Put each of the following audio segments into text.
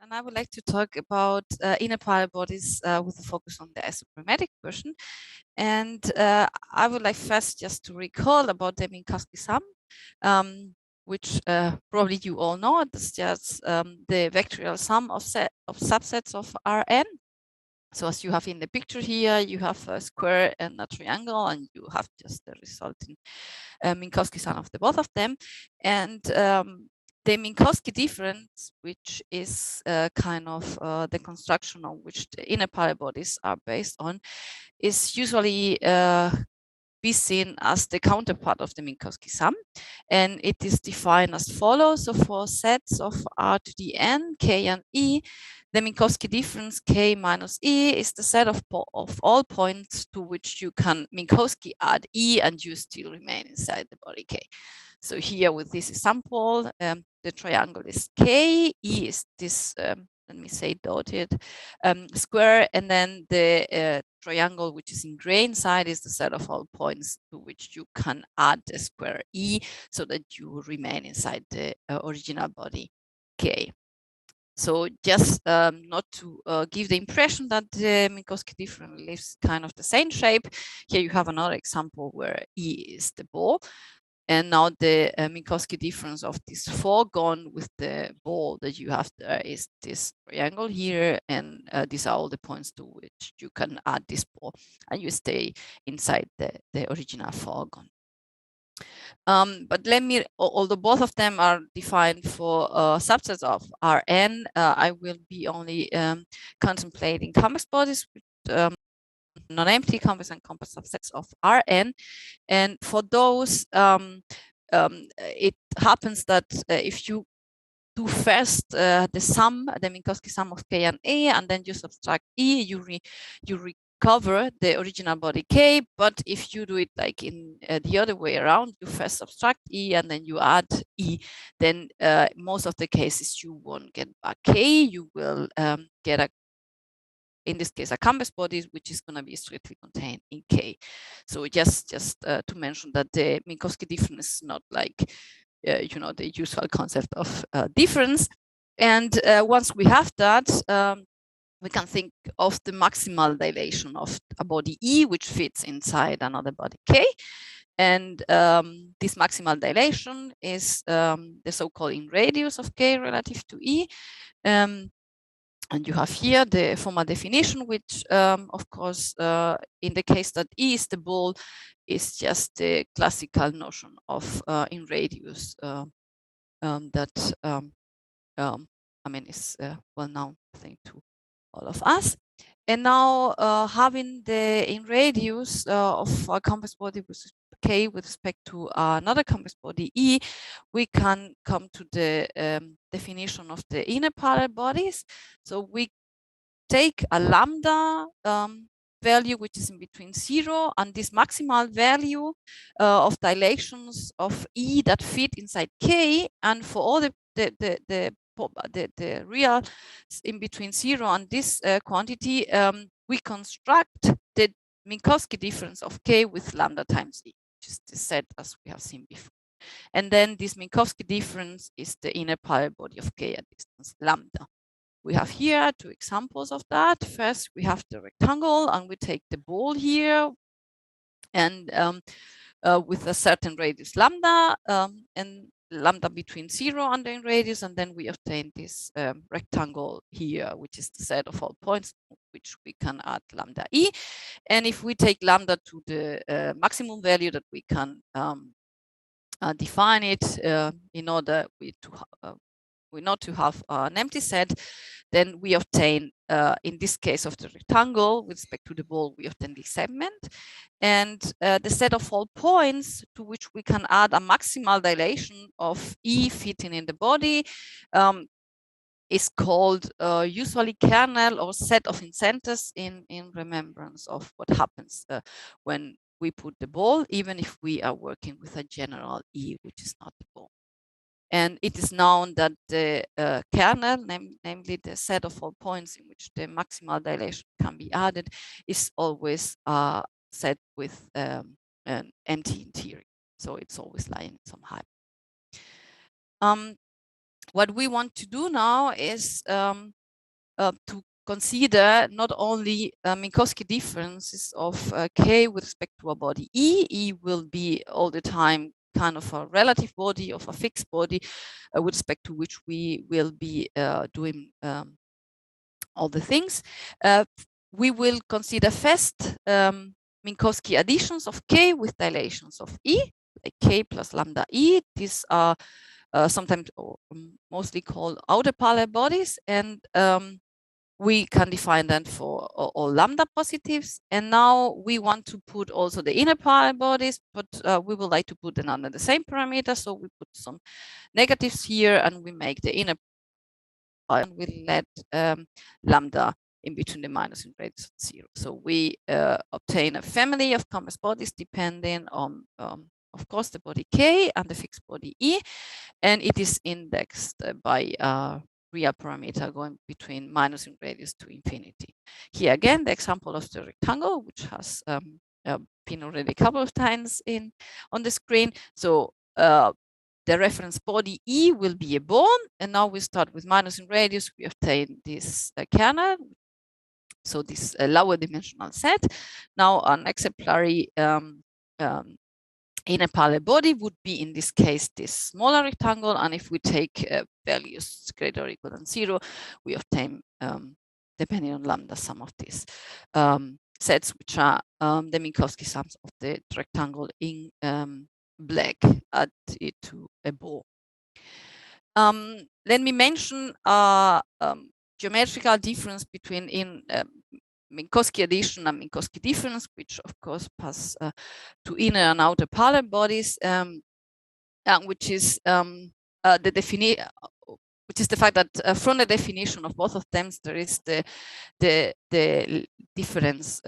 and I would like to talk about inner parallel bodies with a focus on the isoperimetric quotient. And I would like first just to recall about the Minkowski sum, which probably you all know. It's just the vectorial sum of subsets of Rn. So as you have in the picture here, you have a square and a triangle, and you have just the resulting Minkowski sum of the both of them. And the Minkowski difference, which is kind of the construction on which the inner parallel bodies are based on, is usually be seen as the counterpart of the Minkowski sum, and it is defined as follows. So for sets of R to the n, k and e, the Minkowski difference k minus e is the set of all points to which you can Minkowski add e and you still remain inside the body k. So here with this example, the triangle is k, e is this, let me say dotted square, and then the triangle which is in gray inside is the set of all points to which you can add the square e so that you remain inside the original body k. So just not to give the impression that the Minkowski difference leaves kind of the same shape. Here you have another example where E is the ball. And now the Minkowski difference of this foregone with the ball that you have there is this triangle here. And these are all the points to which you can add this ball. And you stay inside the original foregone. But let me, although both of them are defined for subsets of Rn, I will be only contemplating convex bodies with non-empty convex and compact subsets of Rn. And for those, it happens that if you do first the sum, the Minkowski sum of k and a, and then you subtract e, you recover the original body k. But if you do it like in the other way around, you first subtract e and then you add e, then most of the cases you won't get back k. You will get in this case a convex body, which is going to be strictly contained in k. So just to mention that the Minkowski difference is not like the usual concept of difference. And once we have that, we can think of the maximal dilation of a body E, which fits inside another body K. And this maximal dilation is the so-called in radius of K relative to E. And you have here the formal definition, which, of course, in the case that E is the ball, is just the classical notion of in radius that I mean is well known, I think, to all of us. And now having the in radius of a convex body with K with respect to another convex body E, we can come to the definition of the inner parallel bodies. So we take a lambda value which is in between 0 and this maximal value of dilations of E that fit inside K, and for all the real in between 0 and this quantity, we construct the Minkowski difference of K with lambda times E, which is the set as we have seen before. And then this Minkowski difference is the inner parallel body of K at distance lambda. We have here two examples of that. First, we have the rectangle, and we take the ball here, and with a certain radius lambda, and lambda between 0 and the radius, and then we obtain this rectangle here, which is the set of all points which we can add lambda e. And if we take lambda to the maximum value that we can define it in order not to have an empty set, then we obtain, in this case of the rectangle, with respect to the ball, we obtain the segment. And the set of all points to which we can add a maximal dilation of E fitting in the body is called usually kernel or set of incenters in remembrance of what happens when we put the ball, even if we are working with a general E, which is not the ball. And it is known that the kernel, namely the set of all points in which the maximal dilation can be added, is always set with an empty interior. So it's always lying in some height. what we want to do now is to consider not only Minkowski differences of K with respect to a body E. E will be all the time kind of a relative body of a fixed body with respect to which we will be doing all the things. We will consider first Minkowski additions of K with dilations of E, like K plus lambda E. These are sometimes or mostly called outer parallel bodies, and we can define that for all lambda positives. And now we want to put also the inner parallel bodies, but we would like to put them under the same parameter. So we put some negatives here and we make the inner and we let lambda in between the minus and radius of 0. So we obtain a family of convex bodies depending on, of course, the body K and the fixed body E, and it is indexed by real parameter going between minus in radius to infinity. Here again, the example of the rectangle, which has been already a couple of times on the screen. So the reference body E will be a bone, and now we start with minus in radius. We obtain this kernel, so this lower dimensional set. Now an exemplary inner parallel body would be, in this case, this smaller rectangle, and if we take values greater or equal than 0, we obtain, depending on lambda, some of these sets, which are the Minkowski sums of the rectangle in black add it to a ball. Let me mention geometrical difference between Minkowski addition and Minkowski difference, which of course pass to inner and outer parallel bodies, which is the definition, which is the fact that from the definition of both of them, there is the difference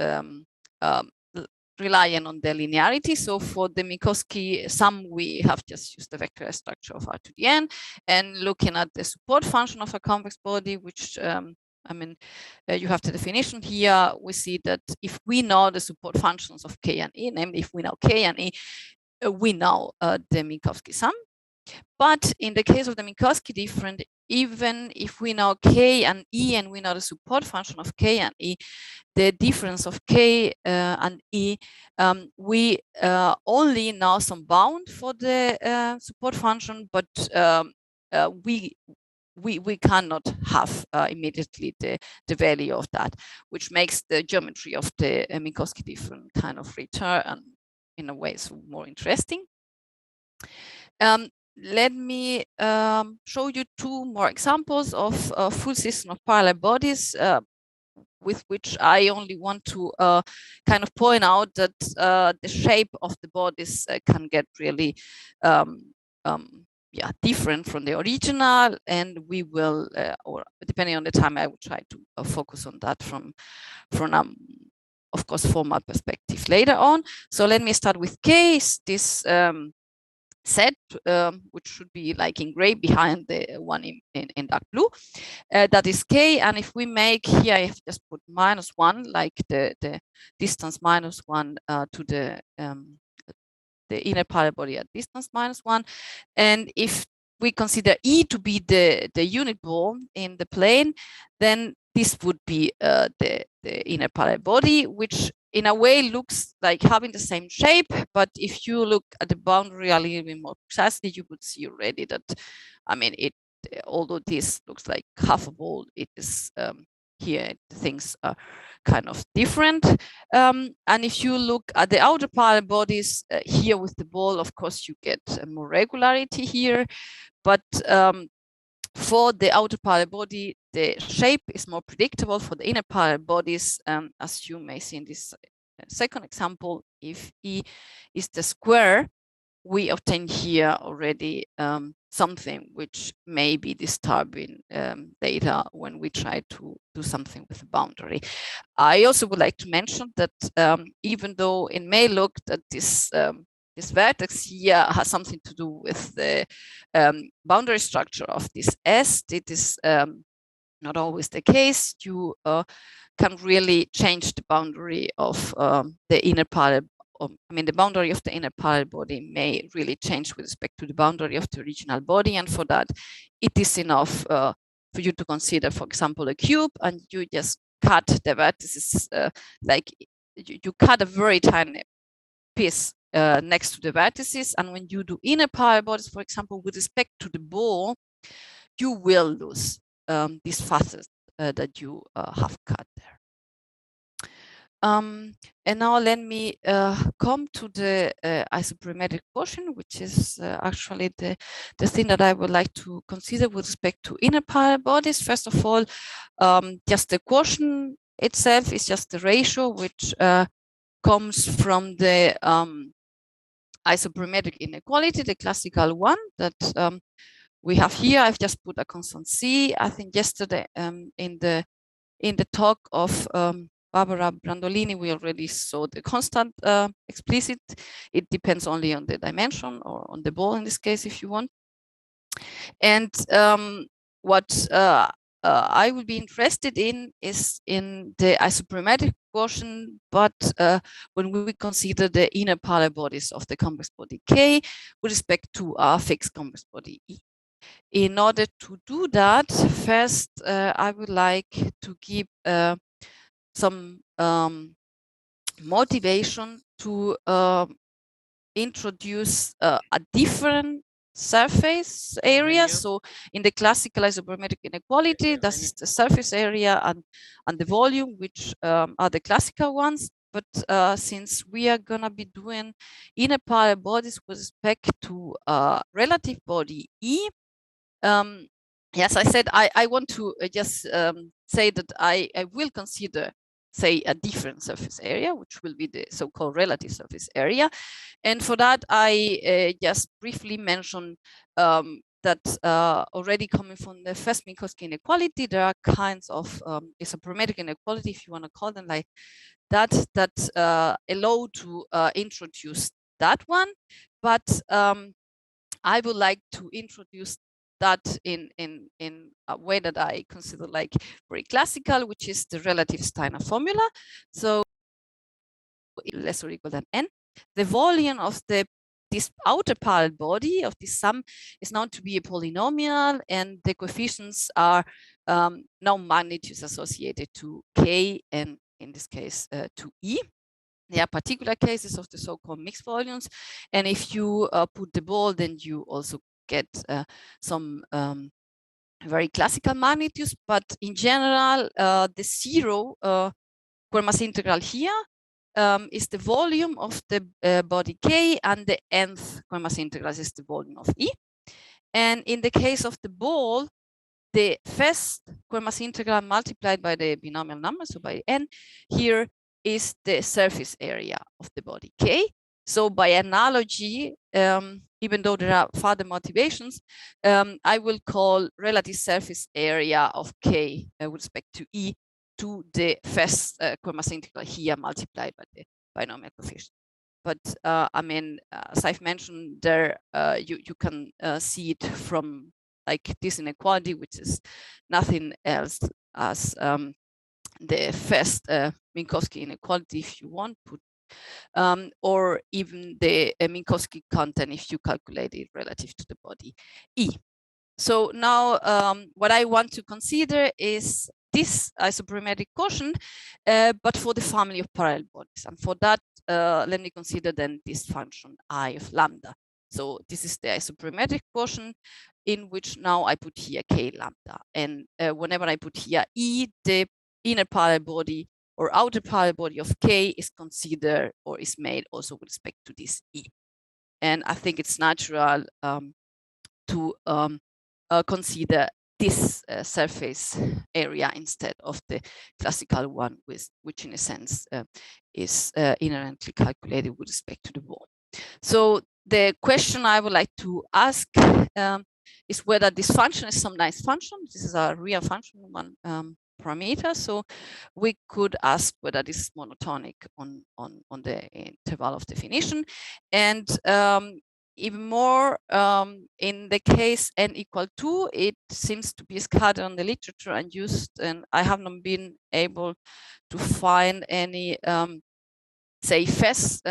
relying on the linearity. So for the Minkowski sum, we have just used the vectorial structure of R to the n, and looking at the support function of a convex body, which I mean, you have the definition here. We see that if we know the support functions of K and E, namely if we know K and E, we know the Minkowski sum. But in the case of the Minkowski difference, even if we know K and E and we know the support function of K and E, the difference of K and E, we only know some bound for the support function, but we cannot have immediately the value of that, which makes the geometry of the Minkowski difference kind of return and in a way so more interesting. Let me show you two more examples of full system of parallel bodies with which I only want to kind of point out that the shape of the bodies can get really different from the original, and we will, or depending on the time, I will try to focus on that from of course, formal perspective later on. So let me start with case this set, which should be like in gray behind the one in dark blue, that is K. And if we make here, I have just put -1, like the distance -1 to the inner parallel body at distance -1. And if we consider E to be the unit ball in the plane, then this would be the inner parallel body, which in a way looks like having the same shape, but if you look at the boundary a little bit more precisely, you would see already that, I mean, although this looks like half a ball, it is here things are kind of different. And if you look at the outer parallel bodies here with the ball, of course you get more regularity here, but for the outer parallel body, the shape is more predictable. For the inner parallel bodies, as you may see in this second example, if E is the square, we obtain here already something which may be disturbing data when we try to do something with the boundary. I also would like to mention that even though it may look that this vertex here has something to do with the boundary structure of this S, it is not always the case. You can really change the boundary of the inner parallel I mean, the boundary of the inner parallel body may really change with respect to the boundary of the original body. And for that, it is enough for you to consider, for example, a cube, and you just cut the vertices, like you cut a very tiny piece next to the vertices. And when you do inner parallel bodies, for example, with respect to the ball, you will lose these facets that you have cut there. And now let me come to the isoperimetric quotient, which is actually the thing that I would like to consider with respect to inner parallel bodies. First of all, just the quotient itself is just the ratio which comes from the isoperimetric inequality, the classical one that we have here. I've just put a constant C. I think yesterday in the talk of Barbara Brandolini, we already saw the constant explicit. It depends only on the dimension, or on the ball in this case, if you want. And what I would be interested in is in the isoperimetric quotient, but when we consider the inner parallel bodies of the convex body K with respect to our fixed convex body E. In order to do that, first I would like to give some motivation to introduce a different surface area. So in the classical isoperimetric inequality, that's the surface area and the volume, which are the classical ones. But since we are going to be doing inner parallel bodies with respect to relative body E, yes, I said I want to just say that I will consider, say, a different surface area, which will be the so-called relative surface area. And for that, I just briefly mentioned that already coming from the first Minkowski inequality, there are kinds of isoperimetric inequality, if you want to call them like that, that allow to introduce that one. But I would like to introduce that in a way that I consider like very classical, which is the relative Steiner formula. So less or equal than n. The volume of this outer parallel body of this sum is known to be a polynomial, and the coefficients are now magnitudes associated to K and in this case to E. There are particular cases of the so-called mixed volumes, and if you put the ball, then you also get some very classical magnitudes. But in general, the zero mass integral here is the volume of the body K, and the nth mass integral is the volume of E. And in the case of the ball, the first mass integral multiplied by the binomial number, so by n, here is the surface area of the body K. So by analogy, even though there are further motivations, I will call relative surface area of K with respect to E to the first mass integral here multiplied by the binomial coefficient. But I mean, as I've mentioned there, you can see it from like this inequality, which is nothing else as the first Minkowski inequality, if you want, or even the Minkowski content if you calculate it relative to the body E. So now what I want to consider is this isoperimetric quotient, but for the family of parallel bodies. And for that, let me consider then this function I of lambda. So this is the isoperimetric quotient, in which now I put here K lambda. And whenever I put here E, the inner parallel body or outer parallel body of K is considered or is made also with respect to this E. And I think it's natural to consider this surface area instead of the classical one, which in a sense is inherently calculated with respect to the ball. So the question I would like to ask is whether this function is some nice function. This is a real function, one parameter. So we could ask whether this is monotonic on the interval of definition. And even more, in the case n equal 2, it seems to be scattered on the literature and used, and I have not been able to find any, say, first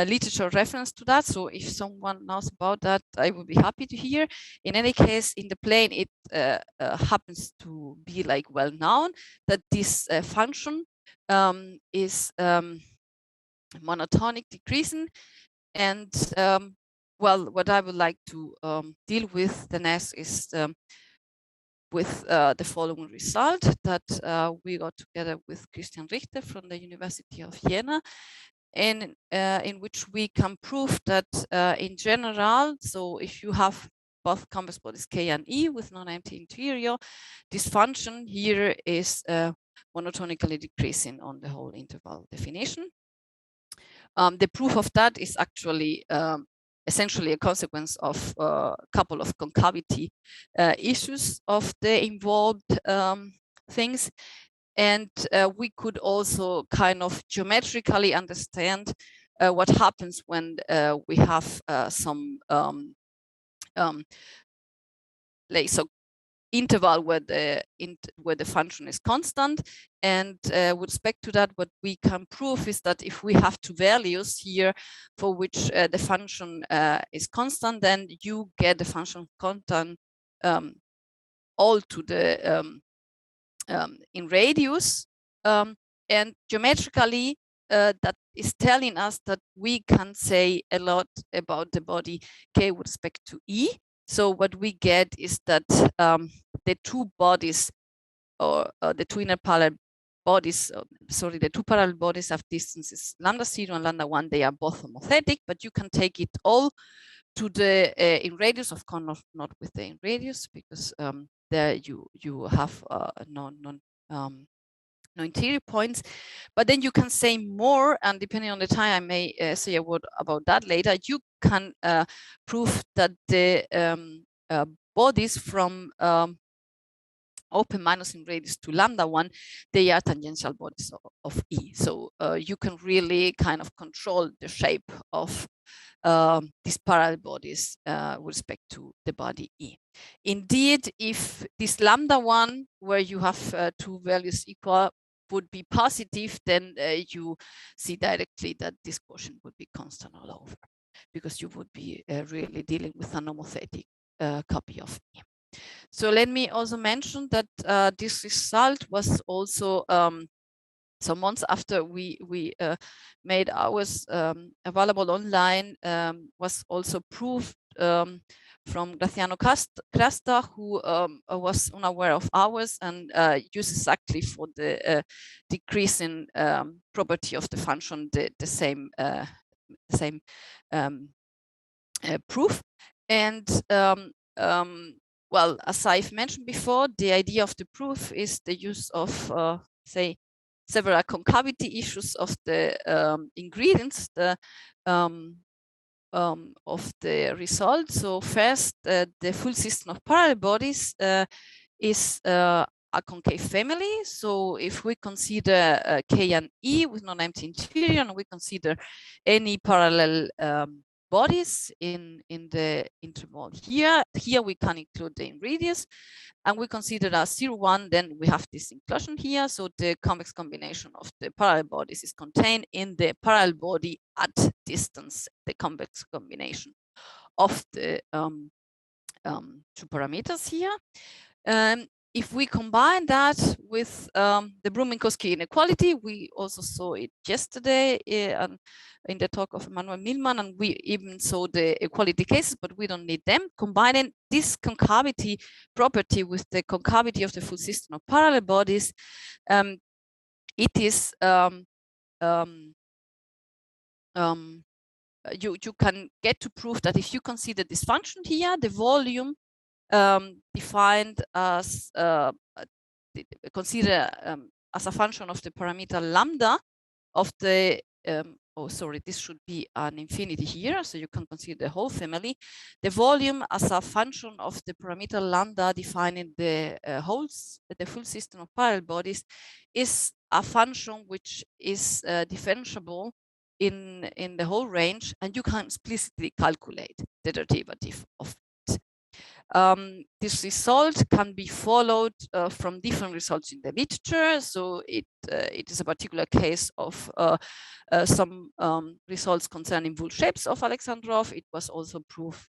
literature reference to that. So if someone knows about that, I would be happy to hear. In any case, in the plane, it happens to be like well known that this function is monotonic decreasing. And well, what I would like to deal with the next is with the following result that we got together with Christian Richter from the University of Vienna, and in which we can prove that in general, so if you have both convex bodies K and E with non-empty interior, this function here is monotonically decreasing on the whole interval definition. The proof of that is actually essentially a consequence of a couple of concavity issues of the involved things. And we could also kind of geometrically understand what happens when we have some like so interval where the function is constant. And with respect to that, what we can prove is that if we have two values here for which the function is constant, then you get the function constant all to the in radius, and geometrically that is telling us that we can say a lot about the body K with respect to E. So what we get is that the two bodies, or the two inner parallel bodies, the two parallel bodies have distances lambda 0 and lambda 1. They are both homothetic, but you can take it all to the in radius, of course not with the in radius, because there you have no interior points. But then you can say more, and depending on the time, I may say a word about that later. You can prove that the bodies from open minus in radius to lambda 1, they are tangential bodies of E. So you can really kind of control the shape of these parallel bodies with respect to the body E. Indeed, if this lambda 1, where you have two values equal, would be positive, then you see directly that this quotient would be constant all over, because you would be really dealing with an homothetic copy of E. So let me also mention that this result was also some months after we made ours available online, was also proved from Graziano Crasta, who was unaware of ours and used exactly for the decreasing property of the function the same proof. And well, as I've mentioned before, the idea of the proof is the use of say several concavity issues of the ingredients of the result. So first, the full system of parallel bodies is a concave family. So if we consider K and E with non-empty interior, and we consider any parallel bodies in the interval here we can include the in radius, and we consider as 0, 1, then we have this inclusion here. So the convex combination of the parallel bodies is contained in the parallel body at distance, the convex combination of the two parameters here. If we combine that with the Brunn-Minkowski inequality, we also saw it yesterday in the talk of Emanuel Milman, and we even saw the equality cases, but we don't need them. Combining this concavity property with the concavity of the full system of parallel bodies, it is you can get to prove that if you consider this function here, the volume defined as consider as a function of the parameter lambda of the oh sorry, this should be an infinity here, so you can consider the whole family. The volume as a function of the parameter lambda defining the full system of parallel bodies is a function which is differentiable in the whole range, and you can explicitly calculate the derivative of it. This result can be followed from different results in the literature. So it is a particular case of some results concerning Wool shapes of Alexandrov. It was also proved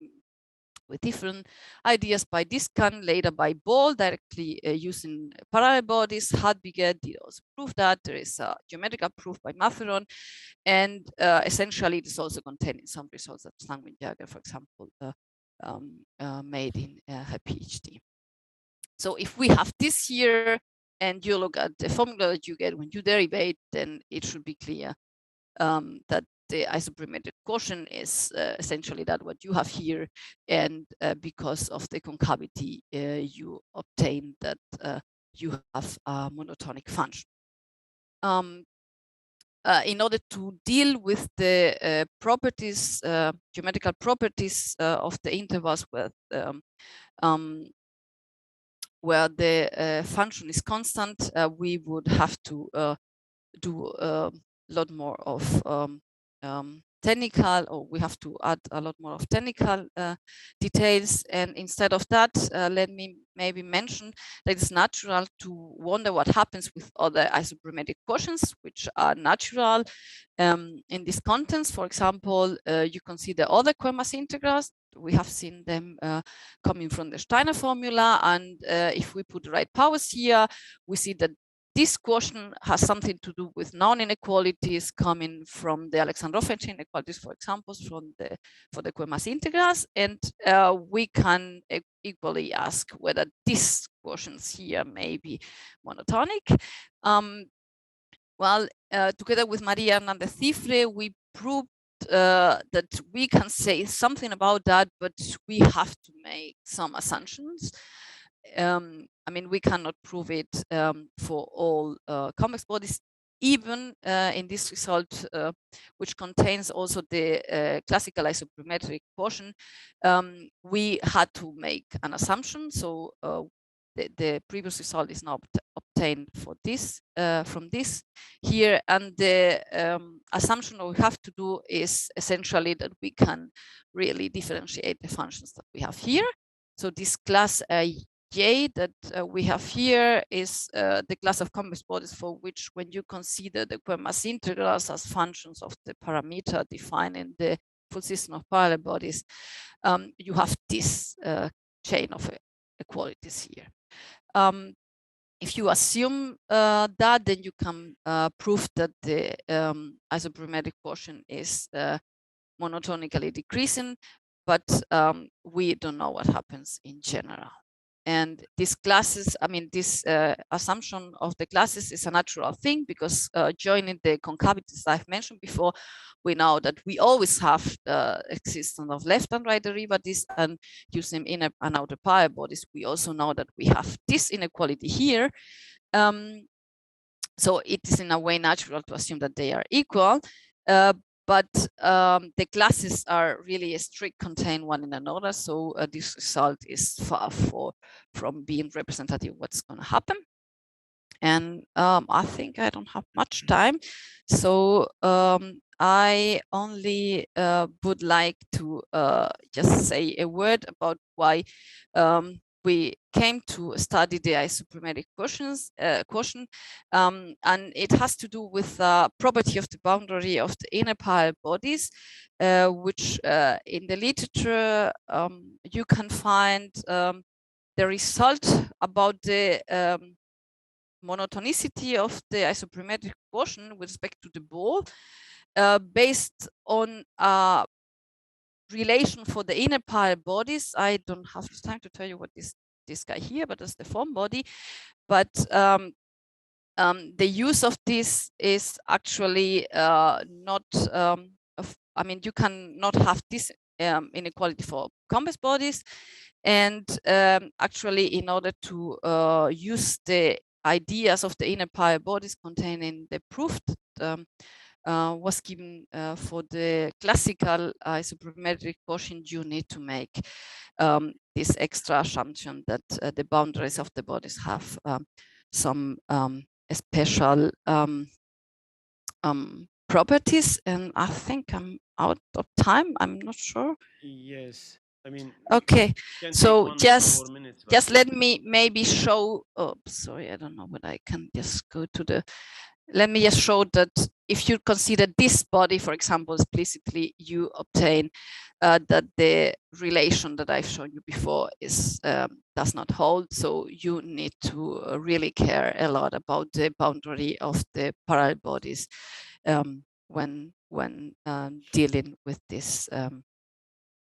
with different ideas by Discan, later by Ball, directly using parallel bodies. Hadwiger did also prove that. There is a geometrical proof by Matheron, and essentially it is also contained in some results that Langwin-Jaeger, for example, made in her PhD. So if we have this here, and you look at the formula that you get when you derivate, then it should be clear that the isoperimetric quotient is essentially that what you have here, and because of the concavity, you obtain that you have a monotonic function. In order to deal with the properties, geometrical properties of the intervals where the function is constant, we would have to do a lot more of technical, or we have to add a lot more of technical details. And instead of that, let me maybe mention that it's natural to wonder what happens with other isoperimetric quotients, which are natural in this context. For example, you consider other Quermass integrals. We have seen them coming from the Steiner formula, and if we put the right powers here, we see that this quotient has something to do with non-inequalities coming from the Alexandrov inequalities, for example, for the Quermass integrals, and we can equally ask whether these quotients here may be monotonic. Well, together with Maria Hernandez-Cifre, we proved that we can say something about that, but we have to make some assumptions. I mean, we cannot prove it for all convex bodies, even in this result, which contains also the classical isoperimetric quotient. We had to make an assumption. So the previous result is now obtained for this from this here, and the assumption that we have to do is essentially that we can really differentiate the functions that we have here. So this class J that we have here is the class of convex bodies for which, when you consider the Quermass integrals as functions of the parameter defining the full system of parallel bodies, you have this chain of equalities here. If you assume that, then you can prove that the isoperimetric quotient is monotonically decreasing, but we don't know what happens in general. And these classes, I mean, this assumption of the classes is a natural thing, because joining the concavities I've mentioned before, we know that we always have the existence of left and right derivatives, and using inner and outer parallel bodies, we also know that we have this inequality here. So it is in a way natural to assume that they are equal, but the classes are really strict contain one in another. So this result is far from being representative of what's going to happen. And I think I don't have much time. So I only would like to just say a word about why we came to study the isoperimetric quotient, and it has to do with the property of the boundary of the inner parallel bodies, which in the literature you can find the result about the monotonicity of the isoperimetric quotient with respect to the ball, based on a relation for the inner parallel bodies. I don't have time to tell you what this guy here, but that's the form body. But the use of this is actually not, I mean, you cannot have this inequality for convex bodies. And actually, in order to use the ideas of the inner parallel bodies contained in the proof was given for the classical isoperimetric quotient, you need to make this extra assumption that the boundaries of the bodies have some special properties. And I think I'm out of time. I'm not sure. Yes. I mean, okay, so just minutes, let me maybe show. Oh, sorry, I don't know, but I can just go to the. Let me just show that if you consider this body, for example, explicitly, you obtain that the relation that I've shown you before is does not hold. So you need to really care a lot about the boundary of the parallel bodies when dealing with this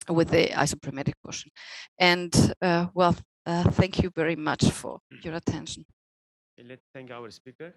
with the isoperimetric quotient. And well, thank you very much for your attention. Let's thank our speaker.